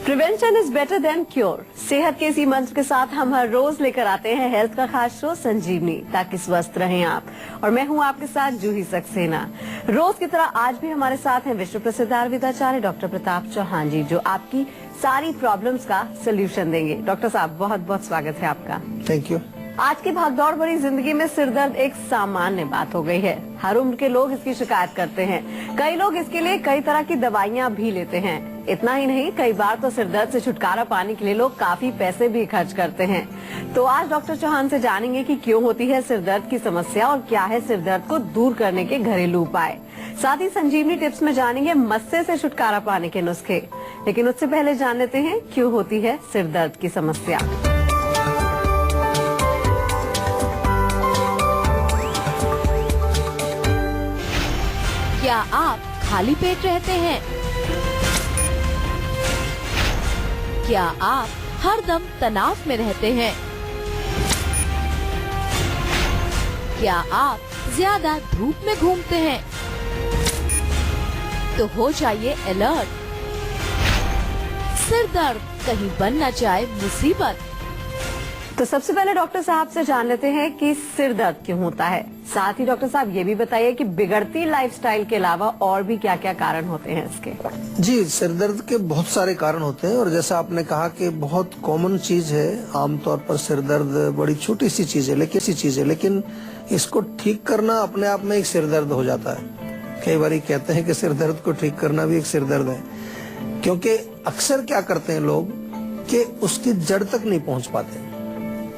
Prevention is better than cure. सेहत के इसी मंत्र के साथ हम हर रोज लेकर आते हैं हेल्थ का खास शो संजीवनी, ताकि स्वस्थ रहें आप। और मैं हूं आपके साथ जूही सक्सेना। रोज की तरह आज भी हमारे साथ हैं विश्व प्रसिद्ध आयुर्वेदाचार्य डॉक्टर प्रताप चौहान जी, जो आपकी सारी प्रॉब्लम्स का सोल्यूशन देंगे। डॉक्टर साहब, बहुत बहुत स्वागत है आपका। Thank you. आज की भागदौड़ भरी जिंदगी में सिरदर्द एक सामान्य बात हो गई है। हर उम्र के लोग इसकी शिकायत करते हैं। कई लोग इसके लिए कई तरह की दवाइयां भी लेते हैं। इतना ही नहीं, कई बार तो सिरदर्द से छुटकारा पाने के लिए लोग काफी पैसे भी खर्च करते हैं। तो आज डॉक्टर चौहान से जानेंगे कि क्यों होती है सिरदर्द की समस्या और क्या है सिरदर्द को दूर करने के घरेलू उपाय। साथ ही संजीवनी टिप्स में जानेंगे मस्से से छुटकारा पाने के नुस्खे। लेकिन उससे पहले जान लेते हैं क्यों होती है सिरदर्द की समस्या। क्या आप खाली पेट रहते हैं? क्या आप हरदम तनाव में रहते हैं? क्या आप ज्यादा धूप में घूमते हैं? तो हो जाइए अलर्ट, सिर दर्द कहीं बन न जाए मुसीबत। तो सबसे पहले डॉक्टर साहब से जान लेते हैं कि सिर दर्द क्यों होता है। साथ ही डॉक्टर साहब ये भी बताइए कि बिगड़ती लाइफस्टाइल के अलावा और भी क्या क्या कारण होते हैं इसके। जी, सिर दर्द के बहुत सारे कारण होते हैं और जैसा आपने कहा कि बहुत कॉमन चीज है। आमतौर पर सिर दर्द बड़ी छोटी सी चीज है, लेकिन इसको ठीक करना अपने आप में एक सिर दर्द हो जाता है। कई बार कहते हैं कि सिर दर्द को ठीक करना भी एक सिर दर्द है, क्योंकि अक्सर क्या करते हैं लोग कि उसकी जड़ तक नहीं पहुंच पाते।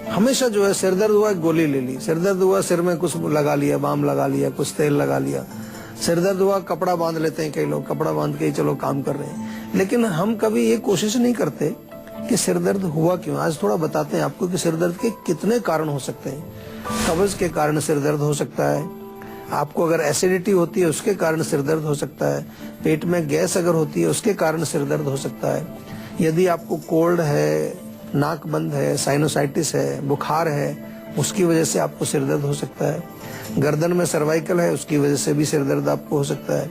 हमेशा जो है सिर दर्द हुआ गोली ले ली, सिर दर्द हुआ सिर में कुछ लगा लिया, बाम लगा लिया, कुछ तेल लगा लिया, सिर दर्द हुआ कपड़ा बांध लेते हैं। कई लोग कपड़ा बांध के ही चलो काम कर रहे हैं। लेकिन हम कभी ये कोशिश नहीं करते कि सिर दर्द हुआ क्यों। आज थोड़ा बताते हैं आपको कि सिर दर्द के कितने कारण हो सकते हैं। कब्ज के कारण सिर दर्द हो सकता है, आपको अगर एसिडिटी होती है उसके कारण सिर दर्द हो सकता है, पेट में गैस अगर होती है उसके कारण सिर दर्द हो सकता है, यदि आपको कोल्ड है, नाक बंद है, साइनोसाइटिस है, बुखार है, उसकी वजह से आपको सिर दर्द हो सकता है, गर्दन में सर्वाइकल है उसकी वजह से भी सिर दर्द आपको हो सकता है,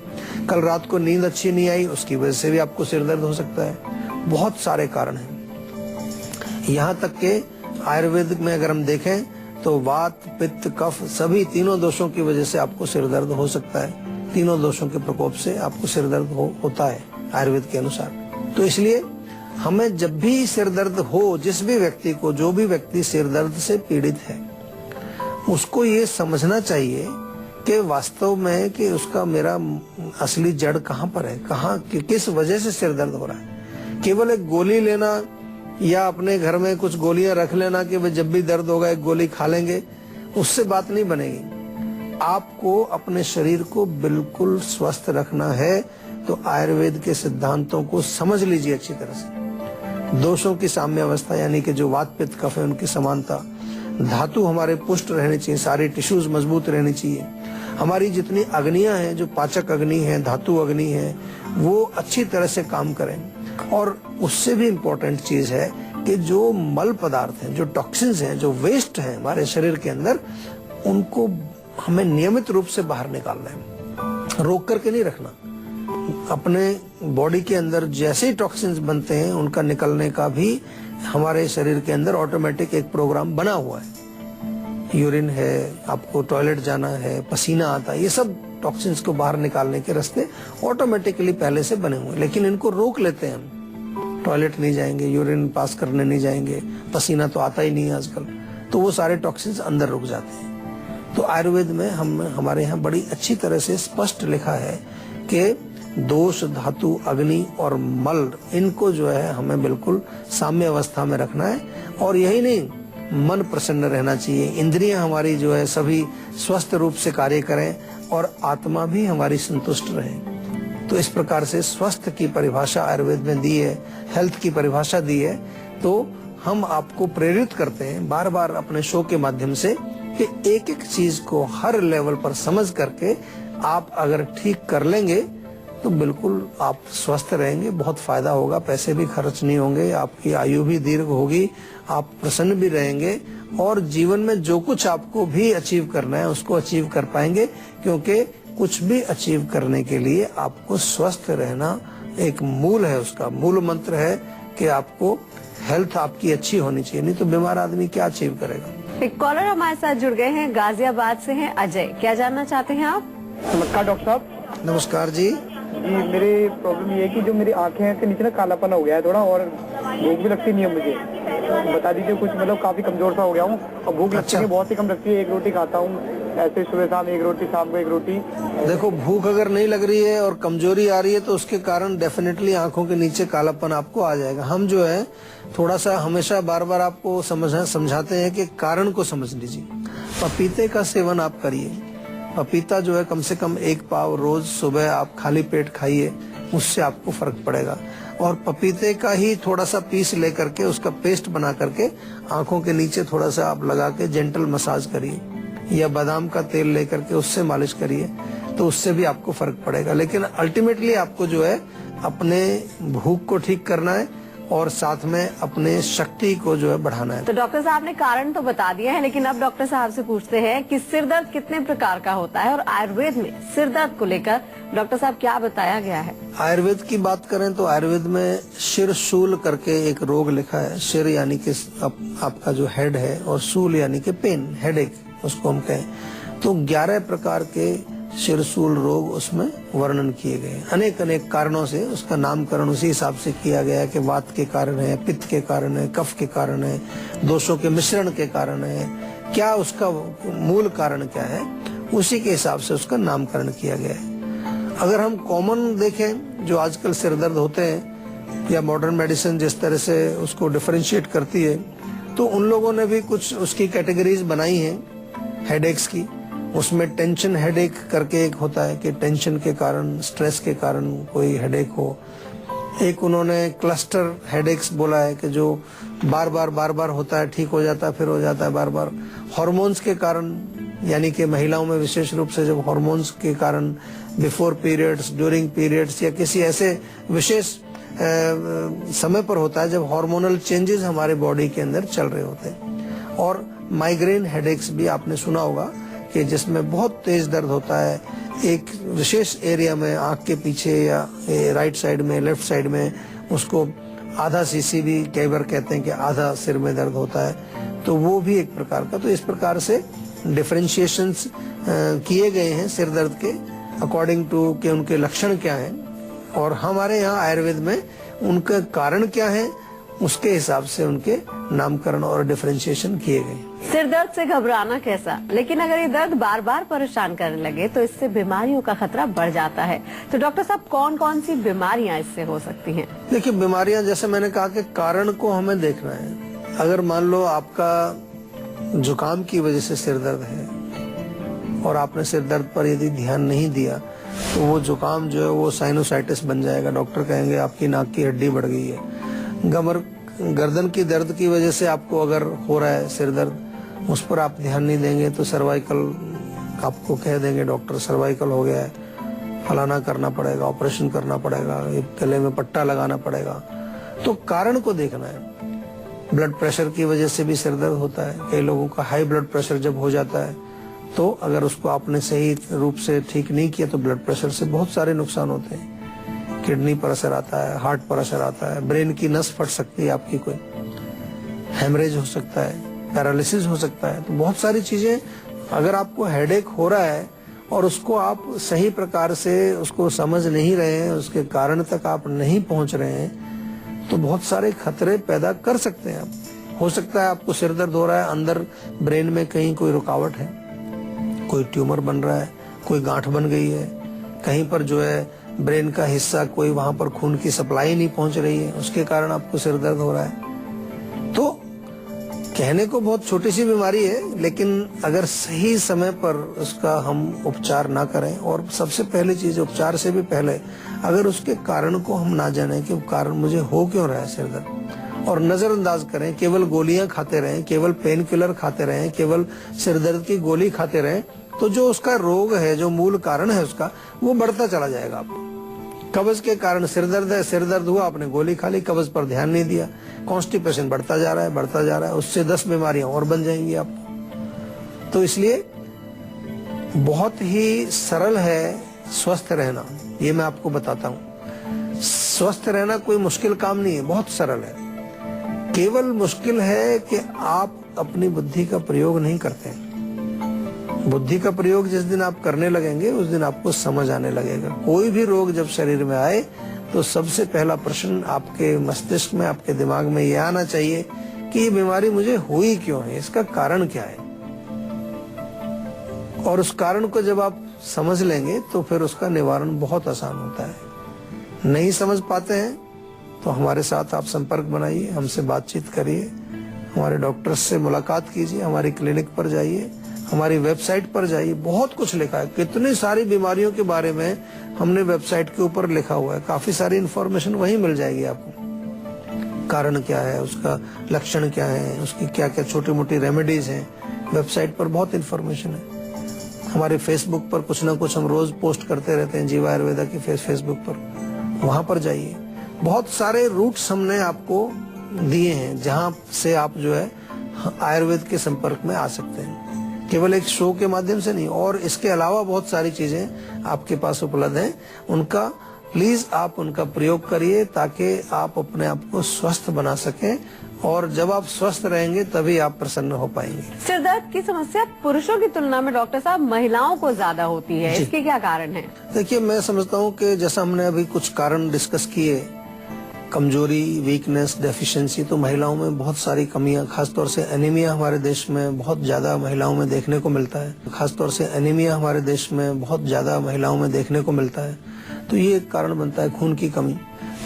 कल रात को नींद अच्छी नहीं आई उसकी वजह से भी आपको सिर दर्द हो सकता है। बहुत सारे कारण हैं। यहाँ तक के आयुर्वेद में अगर हम देखें तो वात, पित्त, कफ सभी तीनों दोषों की वजह से आपको सिर दर्द हो सकता है। तीनों दोषों के प्रकोप से आपको सिर दर्द होता है आयुर्वेद के अनुसार। तो इसलिए हमें जब भी सिर दर्द हो, जिस भी व्यक्ति को, जो भी व्यक्ति सिर दर्द से पीड़ित है, उसको ये समझना चाहिए कि वास्तव में कि उसका मेरा असली जड़ कहाँ पर है, कहाँ किस वजह से सिर दर्द हो रहा है। केवल एक गोली लेना या अपने घर में कुछ गोलियां रख लेना कि भाई जब भी दर्द होगा एक गोली खा लेंगे, उससे बात नहीं बनेगी। आपको अपने शरीर को बिल्कुल स्वस्थ रखना है तो आयुर्वेद के सिद्धांतों को समझ लीजिए अच्छी तरह से। दोषों की साम्य अवस्था यानी कि जो वात, पित्त, कफ है उनकी समानता, धातु हमारे पुष्ट रहने चाहिए, सारे टिश्यूज मजबूत रहने चाहिए, हमारी जितनी अग्नियां हैं, जो पाचक अग्नि है, धातु अग्नि है, वो अच्छी तरह से काम करें। और उससे भी इम्पोर्टेंट चीज है कि जो मल पदार्थ हैं, जो टॉक्सिन्स हैं, जो वेस्ट है हमारे शरीर के अंदर, उनको हमें नियमित रूप से बाहर निकालना है, रोक करके नहीं रखना। अपने बॉडी के अंदर जैसे ही टॉक्सिन्स बनते हैं उनका निकलने का भी हमारे शरीर के अंदर ऑटोमेटिक एक प्रोग्राम बना हुआ है। यूरिन है, आपको टॉयलेट जाना है, पसीना आता है, ये सब टॉक्सिन्स को बाहर निकालने के रास्ते ऑटोमेटिकली पहले से बने हुए हैं। लेकिन इनको रोक लेते हैं हम, टॉयलेट नहीं जाएंगे, यूरिन पास करने नहीं जाएंगे, पसीना तो आता ही नहीं है आजकल, तो वो सारे टॉक्सिन्स अंदर रुक जाते हैं। तो आयुर्वेद में हमारे यहाँ बड़ी अच्छी तरह से स्पष्ट लिखा है कि दोष, धातु, अग्नि और मल, इनको जो है हमें बिल्कुल साम्य अवस्था में रखना है। और यही नहीं, मन प्रसन्न रहना चाहिए, इंद्रियां हमारी जो है सभी स्वस्थ रूप से कार्य करें और आत्मा भी हमारी संतुष्ट रहे। तो इस प्रकार से स्वस्थ की परिभाषा आयुर्वेद में दी है, हेल्थ की परिभाषा दी है। तो हम आपको प्रेरित करते हैं बार बार अपने शो के माध्यम से कि एक एक चीज को हर लेवल पर समझ करके आप अगर ठीक कर लेंगे तो बिल्कुल आप स्वस्थ रहेंगे, बहुत फायदा होगा, पैसे भी खर्च नहीं होंगे, आपकी आयु भी दीर्घ होगी, आप प्रसन्न भी रहेंगे और जीवन में जो कुछ आपको भी अचीव करना है उसको अचीव कर पाएंगे। क्योंकि कुछ भी अचीव करने के लिए आपको स्वस्थ रहना एक मूल है, उसका मूल मंत्र है कि आपको हेल्थ आपकी अच्छी होनी चाहिए, नहीं तो बीमार आदमी क्या अचीव करेगा। एक कॉलर हमारे साथ जुड़ गए हैं, गाजियाबाद से हैं अजय। क्या जानना चाहते हैं आप? नमस्कार डॉक्टर साहब। नमस्कार जी। जी मेरी प्रॉब्लम ये है कि जो मेरी आंखें के नीचे ना कालापन हो गया है थोड़ा, और भूख भी लगती नहीं है मुझे। बता दीजिए कुछ, मतलब काफी कमजोर सा हो गया हूँ और भूख लगती है बहुत ही कम लगती है। एक रोटी खाता हूँ ऐसे, सुबह शाम एक रोटी, शाम को एक रोटी। देखो, भूख अगर नहीं लग रही है और कमजोरी आ रही है तो उसके कारण डेफिनेटली आंखों के नीचे कालापन आपको आ जाएगा। हम जो है थोड़ा सा हमेशा बार बार आपको समझाते हैं कि कारण को समझ लीजिए। पपीते का सेवन आप करिए। पपीता जो है कम से कम 1 पाव रोज सुबह आप खाली पेट खाइए, उससे आपको फर्क पड़ेगा। और पपीते का ही थोड़ा सा पीस लेकर के उसका पेस्ट बना करके आंखों के नीचे थोड़ा सा आप लगा के जेंटल मसाज करिए, या बादाम का तेल लेकर के उससे मालिश करिए, तो उससे भी आपको फर्क पड़ेगा। लेकिन अल्टीमेटली आपको जो है अपने भूख को ठीक करना है और साथ में अपने शक्ति को जो है बढ़ाना है। तो डॉक्टर साहब ने कारण तो बता दिया है, लेकिन अब डॉक्टर साहब से पूछते हैं कि सिर दर्द कितने प्रकार का होता है और आयुर्वेद में सिर दर्द को लेकर डॉक्टर साहब क्या बताया गया है? आयुर्वेद की बात करें तो आयुर्वेद में शिर शूल करके एक रोग लिखा है। शिर यानी कि आपका जो हेड है, और शूल यानी कि पेन, हेडेक उसको हम कहें। तो 11 प्रकार के शिरशूल रोग उसमें वर्णन किए गए। अनेक अनेक कारणों से उसका नामकरण उसी हिसाब से किया गया है कि वात के कारण है, पित्त के कारण है, कफ के कारण है, दोषों के मिश्रण के कारण है, क्या उसका मूल कारण क्या है, उसी के हिसाब से उसका नामकरण किया गया है। अगर हम कॉमन देखें जो आजकल सिर दर्द होते हैं या मॉडर्न मेडिसिन जिस तरह से उसको डिफरेंशिएट करती है, तो उन लोगों ने भी कुछ उसकी कैटेगरीज बनाई हैं हेडेक्स की। उसमें टेंशन हेडेक करके एक होता है कि टेंशन के कारण, स्ट्रेस के कारण कोई हेडेक हो। एक उन्होंने क्लस्टर हेडेक्स बोला है कि जो बार बार होता है, ठीक हो जाता है, फिर हो जाता है बार बार। हार्मोन्स के कारण, यानी कि महिलाओं में विशेष रूप से जब हार्मोन्स के कारण बिफोर पीरियड्स, ड्यूरिंग पीरियड्स या किसी ऐसे विशेष समय पर होता है जब हार्मोनल चेंजेस हमारे बॉडी के अंदर चल रहे होते हैं। और माइग्रेन हेडेक्स भी आपने सुना होगा कि जिसमें बहुत तेज दर्द होता है एक विशेष एरिया में, आंख के पीछे या राइट साइड में, लेफ्ट साइड में, उसको आधा सीसी भी कई बार कहते हैं कि आधा सिर में दर्द होता है, तो वो भी एक प्रकार का। तो इस प्रकार से डिफरेंशिएशंस किए गए हैं सिर दर्द के अकॉर्डिंग टू कि उनके लक्षण क्या हैं, और हमारे यहाँ आयुर्वेद में उनका कारण क्या है उसके हिसाब से उनके नामकरण और डिफरेंशिएशन किए गए। सिर दर्द से घबराना कैसा, लेकिन अगर ये दर्द बार बार परेशान करने लगे तो इससे बीमारियों का खतरा बढ़ जाता है। तो डॉक्टर साहब कौन कौन सी बीमारियां इससे हो सकती हैं? देखिए, बीमारियां जैसे मैंने कहा कि कारण को हमें देखना है। अगर मान लो आपका जुकाम की वजह से सिर दर्द है और आपने सिर दर्द पर यदि ध्यान नहीं दिया तो वो जुकाम जो है वो साइनोसाइटिस बन जाएगा। डॉक्टर कहेंगे आपकी नाक की हड्डी बढ़ गई है। गर्दन की दर्द की वजह से आपको अगर हो रहा है सिर दर्द, उस पर आप ध्यान नहीं देंगे तो सर्वाइकल, आपको कह देंगे डॉक्टर सर्वाइकल हो गया है, फलाना करना पड़ेगा, ऑपरेशन करना पड़ेगा, गले में पट्टा लगाना पड़ेगा। तो कारण को देखना है। ब्लड प्रेशर की वजह से भी सिर दर्द होता है। कई लोगों का हाई ब्लड प्रेशर जब हो जाता है तो अगर उसको आपने सही रूप से ठीक नहीं किया तो ब्लड प्रेशर से बहुत सारे नुकसान होते हैं। किडनी पर असर आता है, हार्ट पर असर आता है, ब्रेन की नस फट सकती है आपकी, कोई हेमरेज हो सकता है, पैरालिसिस हो सकता है। तो बहुत सारी चीजें, अगर आपको हेडेक हो रहा है और उसको आप सही प्रकार से उसको समझ नहीं रहे हैं, उसके कारण तक आप नहीं पहुंच रहे हैं, तो बहुत सारे खतरे पैदा कर सकते हैं आप। हो सकता है आपको सिर दर्द हो रहा है, अंदर ब्रेन में कहीं कोई रुकावट है, कोई ट्यूमर बन रहा है, कोई गांठ बन गई है, कहीं पर जो है ब्रेन का हिस्सा कोई वहां पर खून की सप्लाई नहीं पहुंच रही है, उसके कारण आपको सिर दर्द हो रहा है। तो कहने को बहुत छोटी सी बीमारी है, लेकिन अगर सही समय पर उसका हम उपचार ना करें, और सबसे पहली चीज उपचार से भी पहले अगर उसके कारण को हम ना जाने कि कारण मुझे हो क्यों रहा है सिर दर्द, और नजरअंदाज करें, केवल गोलियां खाते रहें, केवल पेन किलर खाते रहें, केवल सिर दर्द की गोली खाते रहें, तो जो उसका रोग है, जो मूल कारण है उसका, वो बढ़ता चला जाएगा। आपको कब्ज के कारण सिर दर्द है, सिर दर्द हुआ, आपने गोली खा ली, कब्ज पर ध्यान नहीं दिया, कॉन्स्टिपेशन बढ़ता जा रहा है, उससे 10 बीमारियां और बन जाएंगी आपको। तो इसलिए बहुत ही सरल है स्वस्थ रहना, ये मैं आपको बताता हूँ। स्वस्थ रहना कोई मुश्किल काम नहीं है, बहुत सरल है। केवल मुश्किल है कि आप अपनी बुद्धि का प्रयोग नहीं करते। बुद्धि का प्रयोग जिस दिन आप करने लगेंगे उस दिन आपको समझ आने लगेगा। कोई भी रोग जब शरीर में आए तो सबसे पहला प्रश्न आपके मस्तिष्क में, आपके दिमाग में ये आना चाहिए कि ये बीमारी मुझे हुई क्यों है, इसका कारण क्या है। और उस कारण को जब आप समझ लेंगे तो फिर उसका निवारण बहुत आसान होता है। नहीं समझ पाते हैं तो हमारे साथ आप संपर्क बनाइए, हमसे बातचीत करिए, हमारे डॉक्टर से मुलाकात कीजिए, हमारी क्लिनिक पर जाइए, हमारी वेबसाइट पर जाइए। बहुत कुछ लिखा है, कितनी सारी बीमारियों के बारे में हमने वेबसाइट के ऊपर लिखा हुआ है। काफी सारी इंफॉर्मेशन वहीं मिल जाएगी आपको। कारण क्या है, उसका लक्षण क्या है, उसकी क्या क्या छोटी मोटी रेमेडीज हैं। वेबसाइट पर बहुत इंफॉर्मेशन है। हमारे फेसबुक पर कुछ ना कुछ हम रोज पोस्ट करते रहते हैं, जीवा आयुर्वेदा की फेसबुक पर, वहां पर जाइए। बहुत सारे रूट्स हमने आपको दिए हैं जहां से आप जो है आयुर्वेद के संपर्क में आ सकते हैं, केवल एक शो के माध्यम से नहीं। और इसके अलावा बहुत सारी चीजें आपके पास उपलब्ध हैं, उनका प्लीज आप उनका प्रयोग करिए ताकि आप अपने आप को स्वस्थ बना सकें। और जब आप स्वस्थ रहेंगे तभी आप प्रसन्न हो पाएंगे। सिर दर्द की समस्या पुरुषों की तुलना में डॉक्टर साहब महिलाओं को ज्यादा होती है, इसके क्या कारण है? देखिए, मैं समझता हूँ कि जैसा हमने अभी कुछ कारण डिस्कस किए, कमजोरी, वीकनेस, डेफिशिएंसी, तो महिलाओं में बहुत सारी कमियां, खासतौर से एनीमिया हमारे देश में बहुत ज्यादा महिलाओं में देखने को मिलता है। खासतौर से एनीमिया हमारे देश में बहुत ज्यादा महिलाओं में देखने को मिलता है। तो ये एक कारण बनता है, खून की कमी।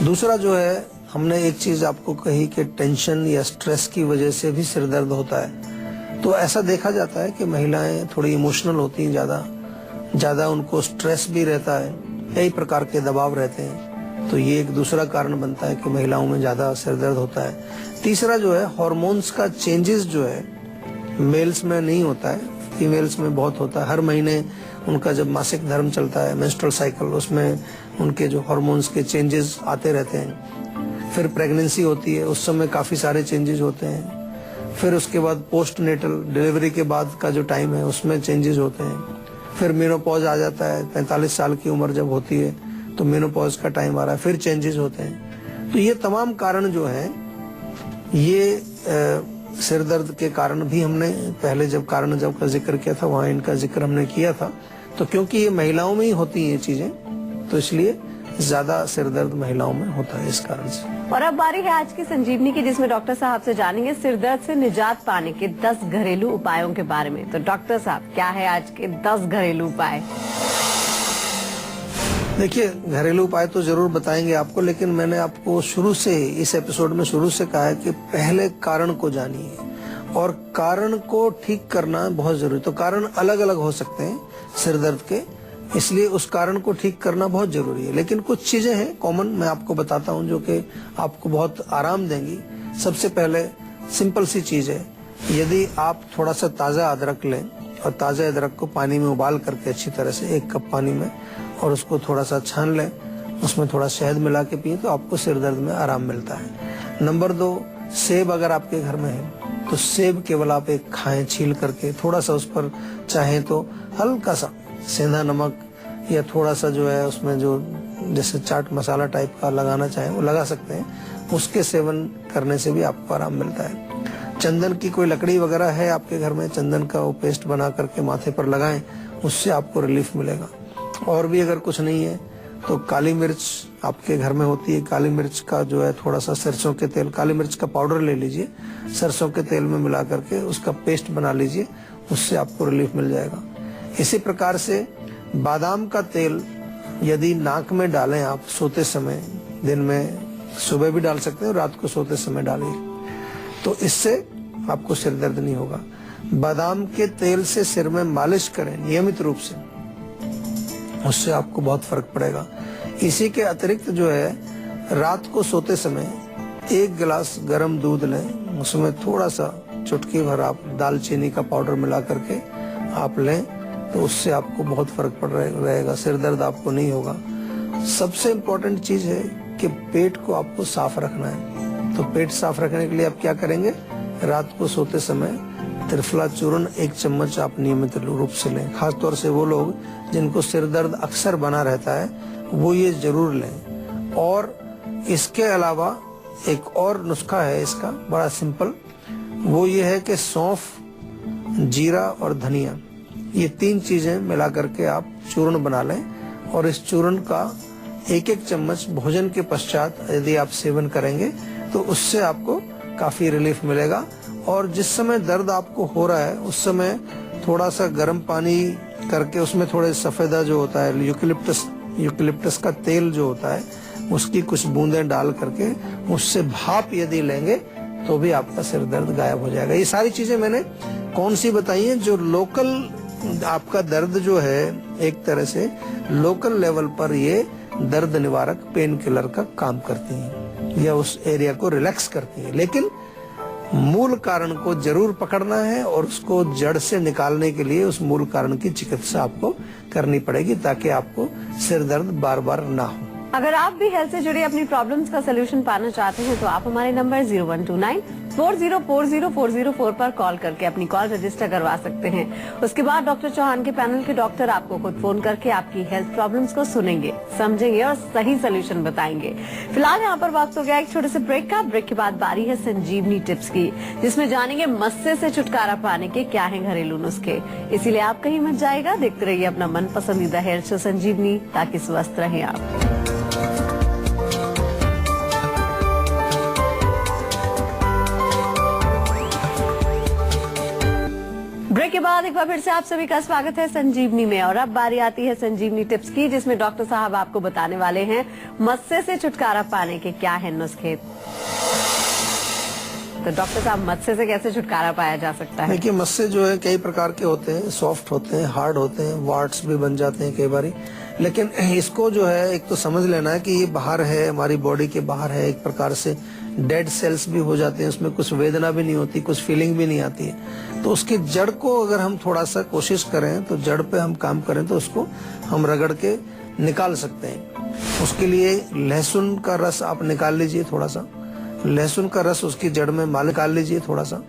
दूसरा जो है, हमने एक चीज आपको कही कि टेंशन या स्ट्रेस की वजह से भी सिर दर्द होता है। तो ऐसा देखा जाता है कि महिलाएं थोड़ी इमोशनल होती हैं, ज्यादा उनको स्ट्रेस भी रहता है, कई प्रकार के दबाव रहते हैं। तो ये एक दूसरा कारण बनता है कि महिलाओं में ज्यादा सिर दर्द होता है। तीसरा जो है, हार्मोन्स का चेंजेस जो है मेल्स में नहीं होता है, फीमेल्स में बहुत होता है। हर महीने उनका जब मासिक धर्म चलता है, मेंस्ट्रुअल साइकिल, उसमें उनके जो हार्मोन्स के चेंजेस आते रहते हैं। फिर प्रेगनेंसी होती है, उस समय काफी सारे चेंजेस होते हैं। फिर उसके बाद पोस्ट नेटल डिलीवरी के बाद का जो टाइम है उसमें चेंजेस होते हैं। फिर मेनोपॉज आ जाता है, 45 साल की उम्र जब होती है तो मेनोपॉज का टाइम आ रहा है, फिर चेंजेस होते हैं। तो ये तमाम कारण जो है, ये सिर दर्द के कारण भी हमने पहले जब का जिक्र किया था वहाँ इनका जिक्र हमने किया था। तो क्योंकि ये महिलाओं में ही होती हैं ये चीजें, तो इसलिए ज्यादा सिर दर्द महिलाओं में होता है इस कारण से। और अब बारी है आज की संजीवनी की, जिसमें डॉक्टर साहब से जानेंगे सिर दर्द से निजात पाने के 10 घरेलू उपायों के बारे में। तो डॉक्टर साहब, क्या है आज के 10 घरेलू उपाय? देखिए, घरेलू उपाय तो जरूर बताएंगे आपको, लेकिन मैंने आपको शुरू से इस एपिसोड में शुरू से कहा है कि पहले कारण को जानिए, और कारण को ठीक करना बहुत जरूरी। तो कारण अलग अलग हो सकते हैं सिर दर्द के, इसलिए उस कारण को ठीक करना बहुत जरूरी है। लेकिन कुछ चीजें हैं कॉमन, मैं आपको बताता हूं, जो कि आपको बहुत आराम देंगी। सबसे पहले सिंपल सी चीज है, यदि आप थोड़ा सा ताजा अदरक लें और ताजा अदरक को पानी में उबाल करके अच्छी तरह से 1 कप पानी में, और उसको थोड़ा सा छान लें, उसमें थोड़ा शहद मिला के पिए, तो आपको सिर दर्द में आराम मिलता है। नंबर 2, सेब अगर आपके घर में है तो सेब केवल आप एक खाएं छील करके, थोड़ा सा उस पर चाहे तो हल्का सा सेंधा नमक या थोड़ा सा जो है उसमें जो जैसे चाट मसाला टाइप का लगाना चाहें वो लगा सकते हैं। उसके सेवन करने से भी आपको आराम मिलता है। चंदन की कोई लकड़ी वगैरह है आपके घर में, चंदन का वो पेस्ट बना करके माथे पर लगाएं, उससे आपको रिलीफ मिलेगा। और भी अगर कुछ नहीं है तो काली मिर्च आपके घर में होती है, काली मिर्च का जो है थोड़ा सा सरसों के तेल, काली मिर्च का पाउडर ले लीजिए, सरसों के तेल में मिला करके उसका पेस्ट बना लीजिए, उससे आपको रिलीफ मिल जाएगा। इसी प्रकार से बादाम का तेल यदि नाक में डालें आप सोते समय, दिन में सुबह भी डाल सकते हैं और रात को सोते समय डालिए, तो इससे आपको सिर दर्द नहीं होगा। बादाम के तेल से सिर में मालिश करें नियमित रूप से, उससे आपको बहुत फर्क पड़ेगा। इसी के अतिरिक्त जो है, रात को सोते समय 1 गिलास गर्म दूध लें, उसमें थोड़ा सा चुटकी भर आप दालचीनी का पाउडर मिला करके आप लें, तो उससे आपको बहुत फर्क पड़ रहेगा, सिर दर्द आपको नहीं होगा। सबसे इम्पोर्टेंट चीज है कि पेट को आपको साफ रखना है। तो पेट साफ रखने के लिए आप क्या करेंगे, रात को सोते समय त्रिफला चूर्ण 1 चम्मच आप नियमित रूप से लें। खासतौर से वो लोग जिनको सिर दर्द अक्सर बना रहता है वो ये जरूर लें। और इसके अलावा एक और नुस्खा है इसका, बड़ा सिंपल। वो ये है कि सौंफ, जीरा और धनिया, ये 3 चीजें मिला करके आप चूर्ण बना लें और इस चूर्ण का 1-1 चम्मच भोजन के पश्चात यदि आप सेवन करेंगे तो उससे आपको काफी रिलीफ मिलेगा। और जिस समय दर्द आपको हो रहा है उस समय थोड़ा सा गर्म पानी करके उसमें थोड़े सफेदा जो होता है, यूकलिप्टस का तेल जो होता है, उसकी कुछ बूंदें डाल करके उससे भाप यदि लेंगे तो भी आपका सिर दर्द गायब हो जाएगा। ये सारी चीजें मैंने कौन सी बताई हैं जो लोकल आपका दर्द जो है एक तरह से लोकल लेवल पर ये दर्द निवारक पेन किलर का काम करती हैं या उस एरिया को रिलैक्स करती हैं। लेकिन मूल कारण को जरूर पकड़ना है और उसको जड़ से निकालने के लिए उस मूल कारण की चिकित्सा आपको करनी पड़ेगी ताकि आपको सिर दर्द बार बार ना हो। अगर आप भी हेल्थ से जुड़ी अपनी प्रॉब्लम्स का सोल्यूशन पाना चाहते हैं तो आप हमारे नंबर 0129404040 पर कॉल करके अपनी कॉल रजिस्टर करवा सकते हैं। उसके बाद डॉक्टर चौहान के पैनल के डॉक्टर आपको खुद फोन करके आपकी हेल्थ प्रॉब्लम्स को सुनेंगे, समझेंगे और सही सोल्यूशन बताएंगे। फिलहाल यहाँ पर वक्त हो गया एक छोटे से ब्रेक का। ब्रेक के बाद बारी है संजीवनी टिप्स की, जिसमें जानेंगे मस्से से छुटकारा पाने के क्या है घरेलू नुस्खे। इसीलिए आप कहीं मत जाएगा, देखते रहिए अपना मन पसंदीदा हेल्थ शो संजीवनी, ताकि स्वस्थ रहें आप। ब्रेक के बाद एक बार फिर से आप सभी का स्वागत है संजीवनी में। और अब बारी आती है संजीवनी टिप्स की, जिसमें डॉक्टर साहब आपको बताने वाले हैं मस्से से छुटकारा पाने के क्या है नुस्खे। तो डॉक्टर साहब, मस्से से कैसे छुटकारा पाया जा सकता है? देखिए, मस्से जो है कई प्रकार के होते हैं, सॉफ्ट होते हैं, हार्ड होते हैं, वार्ड्स भी बन जाते हैं कई बारी। लेकिन इसको जो है एक तो समझ लेना है कि ये बाहर है, हमारी बॉडी के बाहर है, एक प्रकार से डेड सेल्स भी हो जाते हैं, उसमें कुछ वेदना भी नहीं होती, कुछ फीलिंग भी नहीं आती है। तो उसकी जड़ को अगर हम थोड़ा सा कोशिश करें तो जड़ पे हम काम करें तो उसको हम रगड़ के निकाल सकते हैं। उसके लिए लहसुन का रस आप निकाल लीजिए, थोड़ा सा लहसुन का रस उसकी जड़ में निकाल लीजिए, थोड़ा सा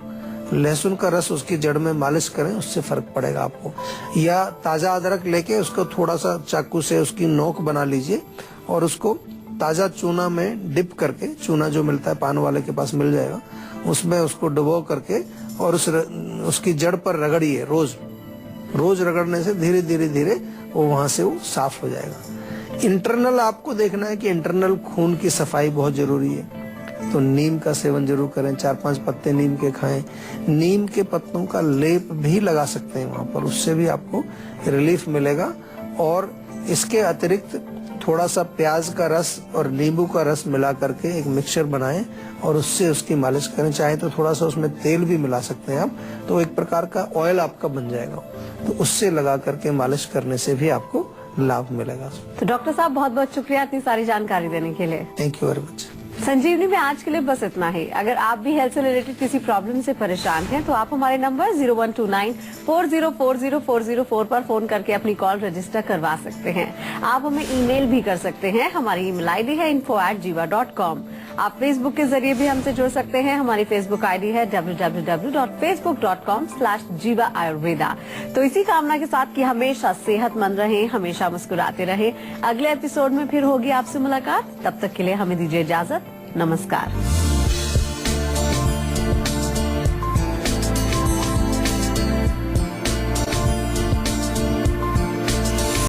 लहसुन का रस उसकी जड़ में मालिश करें, उससे फर्क पड़ेगा आपको। या ताजा अदरक लेके उसको थोड़ा सा चाकू से उसकी नोक बना लीजिए और उसको ताजा चूना में डिप करके, चूना जो मिलता है पान वाले के पास मिल जाएगा, उसमें उसको डुबो करके और उसकी जड़ पर रगड़िए। रोज रगड़ने से धीरे धीरे धीरे वो वहां से वो साफ हो जाएगा। इंटरनल आपको देखना है कि इंटरनल खून की सफाई बहुत जरूरी है, तो नीम का सेवन जरूर करें, 4-5 पत्ते नीम के खाएं। नीम के पत्तों का लेप भी लगा सकते हैं वहां पर, उससे भी आपको रिलीफ मिलेगा। और इसके अतिरिक्त थोड़ा सा प्याज का रस और नींबू का रस मिला करके एक मिक्सचर बनाएं और उससे उसकी मालिश करें। चाहे तो थोड़ा सा उसमें तेल भी मिला सकते हैं आप, तो एक प्रकार का ऑयल आपका बन जाएगा। तो उससे लगा करके मालिश करने से भी आपको लाभ मिलेगा। तो डॉक्टर साहब, बहुत बहुत शुक्रिया इतनी सारी जानकारी देने के लिए। Thank you very much. Sanjeevani में आज के लिए बस इतना ही। अगर आप भी हेल्थ से रिलेटेड किसी प्रॉब्लम से परेशान हैं तो आप हमारे नंबर 0129404040 पर फोन करके अपनी कॉल रजिस्टर करवा सकते हैं। आप हमें ईमेल भी कर सकते हैं, हमारी ईमेल आईडी है info@jiva.com। आप फेसबुक के जरिए भी हमसे जुड़ सकते हैं, हमारी फेसबुक आईडी है www.facebook.com/jiva ayurveda। तो इसी कामना के साथ कि हमेशा सेहतमंद रहें, हमेशा मुस्कुराते रहें। अगले एपिसोड में फिर होगी आपसे मुलाकात, तब तक के लिए हमें दीजिए इजाजत। नमस्कार।